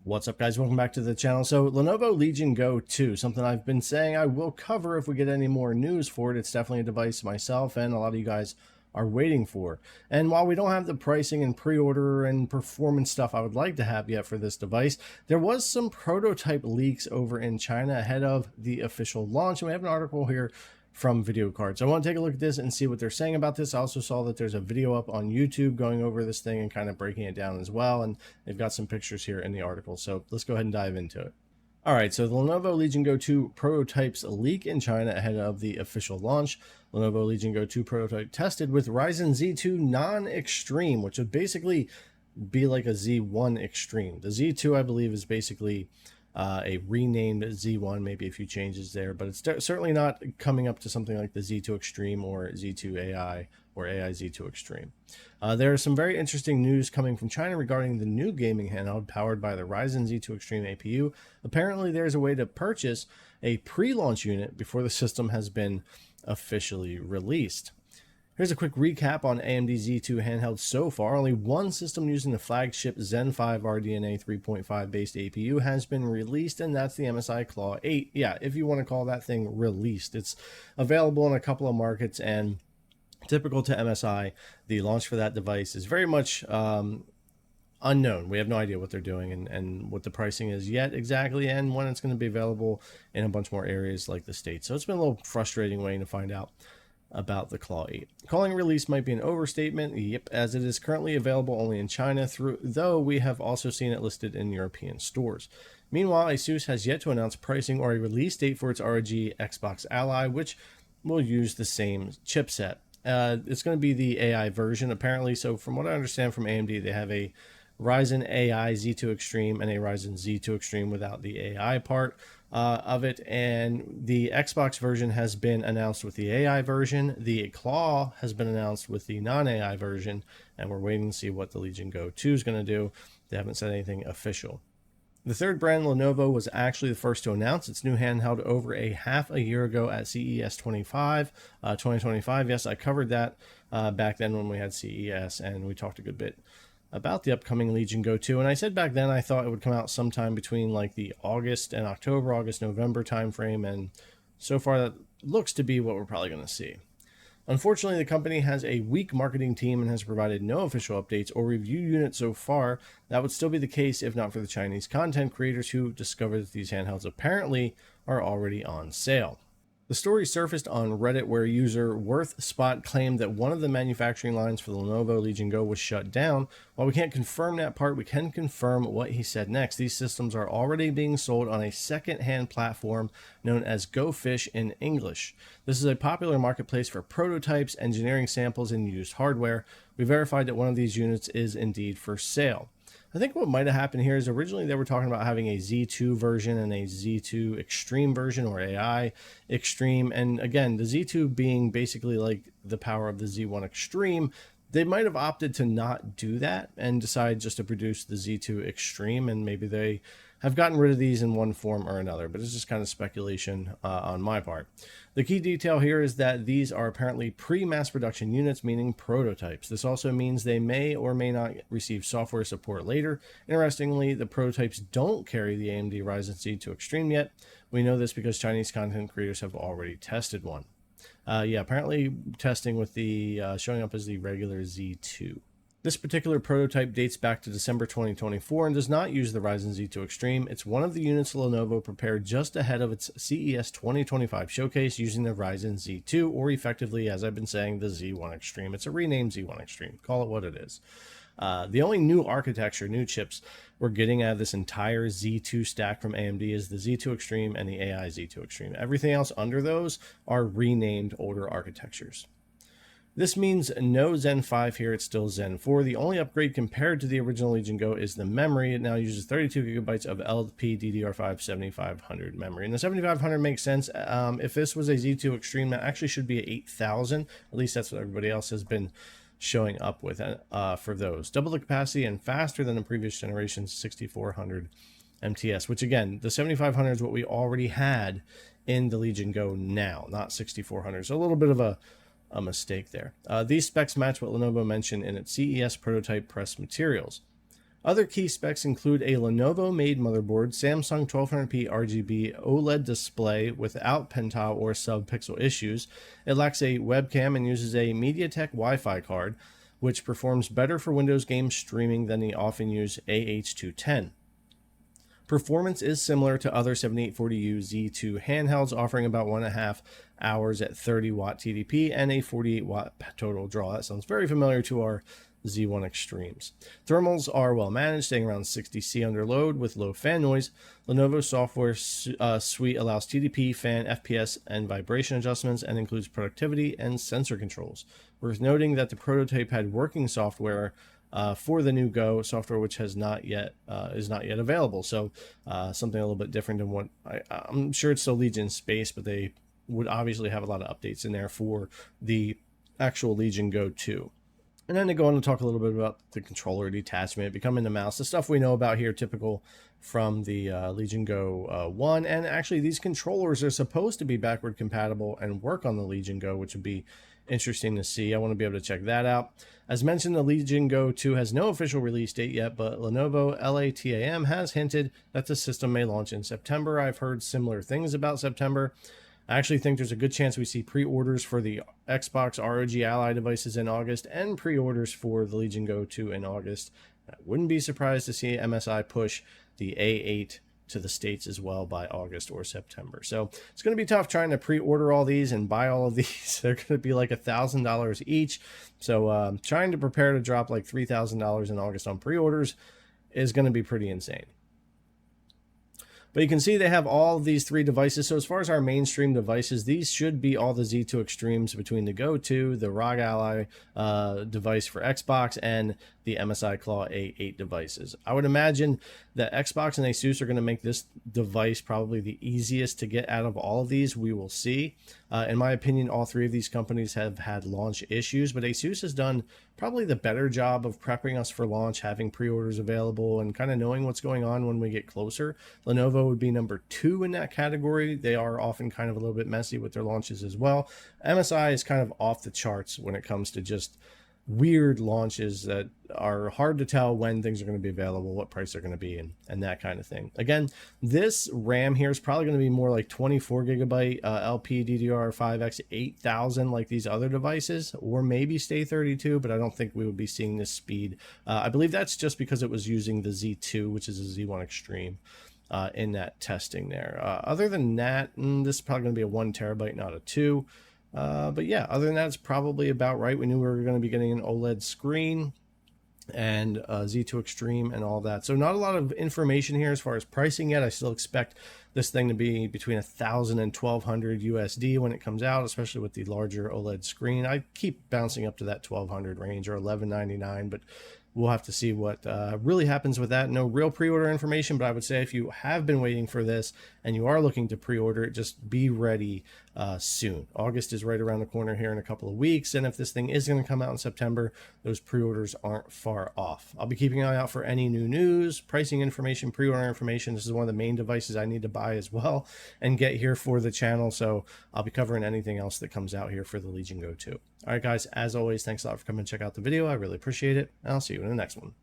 What's up, guys? Welcome back to the channel. So Lenovo Legion Go 2, something I've been saying I will cover if we get any more news for it. It's definitely a device myself and a lot of you guys are waiting for. And while we don't have the pricing and pre-order and performance stuff I would like to have yet for this device, there was some prototype leaks over in China ahead of the official launch. And we have an article here from Video Cards. I want to take a look at this and see what they're saying about this. I also saw that there's a video up on YouTube going over this thing and kind of breaking it down as well, and they've got some pictures here in the article, so let's go ahead and dive into it. All right, so the Lenovo Legion Go 2 prototypes leak in China ahead of the official launch. Lenovo Legion Go 2 prototype tested with Ryzen Z2 non-extreme, which would basically be like a Z1 extreme. The Z2, I believe, is basically a renamed Z1, maybe a few changes there, but it's certainly not coming up to something like the Z2 Extreme or Z2 AI or AI Z2 Extreme. There is some very interesting news coming from China regarding the new gaming handheld powered by the Ryzen Z2 Extreme APU. Apparently, there's a way to purchase a pre-launch unit before the system has been officially released. Here's a quick recap on AMD Z2 Handheld so far. Only one system using the flagship Zen 5 RDNA 3.5 based APU has been released, and that's the MSI Claw 8. Yeah, if you want to call that thing released. It's available in a couple of markets, and typical to MSI, the launch for that device is very much unknown. We have no idea what they're doing and what the pricing is yet exactly, and when it's going to be available in a bunch more areas like the States. So it's been a little frustrating waiting to find out about the Claw 8. Calling release might be an overstatement, yep, as it is currently available only in China, though we have also seen it listed in European stores. Meanwhile, ASUS has yet to announce pricing or a release date for its ROG Xbox Ally, which will use the same chipset. It's going to be the AI version, apparently. So from what I understand from AMD, they have a Ryzen AI Z2 Extreme and a Ryzen Z2 Extreme without the AI part of it, and the Xbox version has been announced with the AI version. The Claw has been announced with the non-AI version, and we're waiting to see what the Legion Go 2 is going to do. They haven't said anything official. The third brand, Lenovo, was actually the first to announce its new handheld over half a year ago at CES 2025. Yes, I covered that back then when we had CES, and we talked a good bit about the upcoming Legion Go 2, and I said back then I thought it would come out sometime between like the August, November timeframe, and so far that looks to be what we're probably going to see. Unfortunately, the company has a weak marketing team and has provided no official updates or review units so far. That would still be the case if not for the Chinese content creators who discovered that these handhelds apparently are already on sale. The story surfaced on Reddit where user WorthSpot claimed that one of the manufacturing lines for the Lenovo Legion Go was shut down. While we can't confirm that part, we can confirm what he said next. These systems are already being sold on a second-hand platform known as GoFish in English. This is a popular marketplace for prototypes, engineering samples, and used hardware. We verified that one of these units is indeed for sale. I think what might have happened here is originally they were talking about having a Z2 version and a Z2 Extreme version or AI Extreme. And again, the Z2 being basically like the power of the Z1 Extreme, they might have opted to not do that and decide just to produce the Z2 Extreme, and maybe they have gotten rid of these in one form or another, but it's just kind of speculation on my part. The key detail here is that these are apparently pre-mass production units, meaning prototypes. This also means they may or may not receive software support later. Interestingly, the prototypes don't carry the AMD Ryzen Z2 Extreme yet. We know this because Chinese content creators have already tested one. Yeah, apparently testing with the showing up as the regular Z2. This particular prototype dates back to December 2024 and does not use the Ryzen Z2 Extreme. It's one of the units Lenovo prepared just ahead of its CES 2025 showcase using the Ryzen Z2, or effectively, as I've been saying, the Z1 Extreme. It's a renamed Z1 Extreme. Call it what it is. The only new architecture, new chips we're getting out of this entire Z2 stack from AMD is the Z2 Extreme and the AI Z2 Extreme. Everything else under those are renamed older architectures. This means no Zen 5 here, it's still Zen 4. The only upgrade compared to the original Legion Go is the memory. It now uses 32 gigabytes of LPDDR5 7500 memory. And the 7500 makes sense. If this was a Z2 Extreme, that actually should be at 8000. At least that's what everybody else has been showing up with for those. Double the capacity and faster than the previous generation's 6400 MTS, which again, the 7500 is what we already had in the Legion Go now, not 6400. So a little bit of a mistake there. These specs match what Lenovo mentioned in its CES prototype press materials. Other key specs include a Lenovo-made motherboard, Samsung 1200p RGB OLED display without pentile or sub-pixel issues. It lacks a webcam and uses a MediaTek Wi-Fi card, which performs better for Windows game streaming than the often used AH210. Performance is similar to other 7840U Z2 handhelds, offering about 1.5 hours at 30 watt TDP and a 48 watt total draw. That sounds very familiar to our Z1 Extremes. Thermals are well managed, staying around 60°C under load with low fan noise. Lenovo software suite allows TDP, fan, FPS, and vibration adjustments and includes productivity and sensor controls. Worth noting that the prototype had working software for the new Go software, which has not yet is not yet available. So something a little bit different than what I'm sure it's still Legion Space, but they would obviously have a lot of updates in there for the actual Legion Go 2. And then to go on and talk a little bit about the controller detachment, becoming the mouse, the stuff we know about here, typical from the Legion Go 1. And actually, these controllers are supposed to be backward compatible and work on the Legion Go, which would be interesting to see. I want to be able to check that out. As mentioned, the Legion Go 2 has no official release date yet, but Lenovo LATAM has hinted that the system may launch in September. I've heard similar things about September. I actually think there's a good chance we see pre-orders for the Xbox ROG Ally devices in August and pre-orders for the Legion Go 2 in August. I wouldn't be surprised to see MSI push the A8 to the States as well by August or September. So it's going to be tough trying to pre-order all these and buy all of these. They're going to be like $1,000 each. So trying to prepare to drop like $3,000 in August on pre-orders is going to be pretty insane. But you can see they have all of these three devices. So as far as our mainstream devices, these should be all the Z2 Extremes between the Go 2, the ROG Ally device for Xbox, and the MSI Claw A8 devices. I would imagine that Xbox and ASUS are going to make this device probably the easiest to get out of all of these. We will see. In my opinion, all three of these companies have had launch issues, but ASUS has done probably the better job of prepping us for launch, having pre-orders available, and kind of knowing what's going on when we get closer. Lenovo would be number 2 in that category. They are often kind of a little bit messy with their launches as well. MSI is kind of off the charts when it comes to just weird launches that are hard to tell when things are going to be available, what price they're going to be, and that kind of thing. Again, this RAM here is probably going to be more like 24 gigabyte LP DDR5X 8000 like these other devices, or maybe stay 32, but I don't think we would be seeing this speed. I believe that's just because it was using the Z2, which is a Z1 Extreme. In that testing there. Other than that, this is probably going to be a 1 terabyte, not a 2. But yeah, other than that, it's probably about right. We knew we were going to be getting an OLED screen and Z2 Extreme and all that. So not a lot of information here as far as pricing yet. I still expect this thing to be between $1,000 and $1,200 USD when it comes out, especially with the larger OLED screen. I keep bouncing up to that $1,200 range or $1,199, but we'll have to see what really happens with that. No real pre-order information, but I would say if you have been waiting for this and you are looking to pre-order it, just be ready soon. August is right around the corner here in a couple of weeks, and if this thing is going to come out in September, those pre-orders aren't far off. I'll be keeping an eye out for any new news, pricing information, pre-order information. This is one of the main devices I need to buy as well and get here for the channel, so I'll be covering anything else that comes out here for the Legion Go 2. All right, guys, as always, thanks a lot for coming and check out the video. I really appreciate it, and I'll see you in the next one.